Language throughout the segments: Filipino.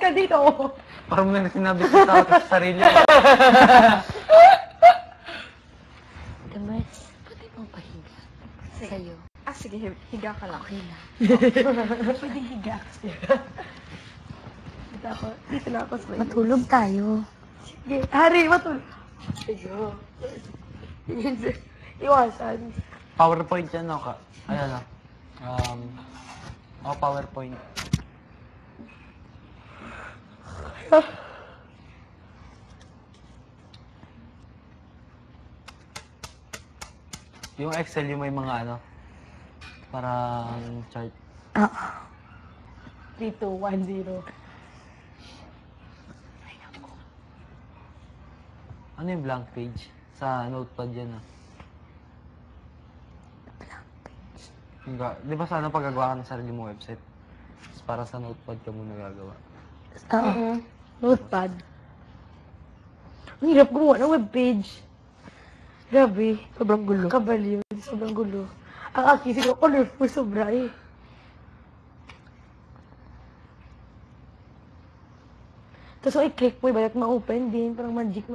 ka dito. Parang may sinabi ko sa sarili. Damay, pwede bang pahiga sa'yo? Sige, higa ka lang. Okay lang. Pwede higa. Dito na ako sa Matulog tayo. Sige, Hari, matulog. Sige. Iwasan. PowerPoint yan, no? Ayan, PowerPoint. Yung Excel, yung may mga parang chart. 3, 2, 1, 0. Ano yung blank page? Sa notepad yan, Di ba sana paggagawa ka ng sarili mong website? Tapos para sa notepad ka muna gagawa. Notepad. Ang hirap gumawa ng webpage. Grabe. Sobrang gulo. Kabaliw. Sobrang gulo. Ang aking siguro colorful sobra eh. Tapos kung i-click mo, ibalat ma-open din. Parang magic.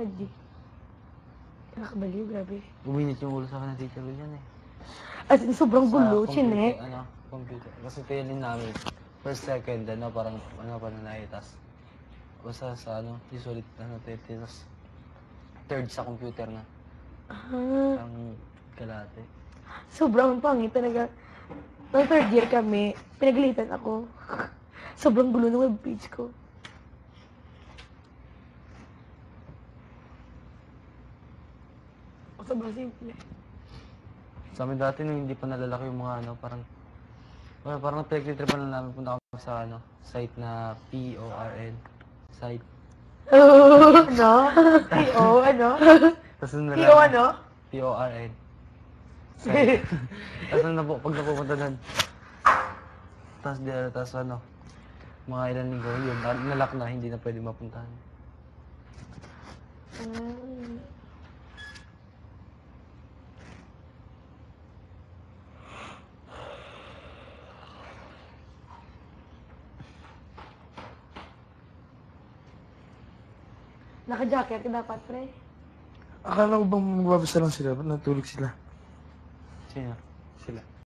Nakakabaliw, grabe. Uminit yung ulo sa akin ng teacher ko dyan, As in, sobrang gulo, Sa chinek. computer. Kasi tinin namin, first, second, pananay, tas basta sa usually, tapos third sa computer na. Ang kalate. Sobrang pangit talaga. Nung third year kami, pinagalitan ako. Sobrang gulo ng webpage ko. Sobrang simple. Sa amin dati, nung hindi pa nalalaki yung mga parang pinagtitripan na namin, punta kami sa site na PORN. Site. No? P.O. ano? Tapos P.O. ano? PORN. Site. Tapos pag napupunta doon, tapos mga ilan linggo, yun, nalak na, hindi na pwede mapuntahan. Naka-jacket ka dapat, pre. Akala ko bang magbabasa lang sila? Ba't natulog sila? Sino? Sila.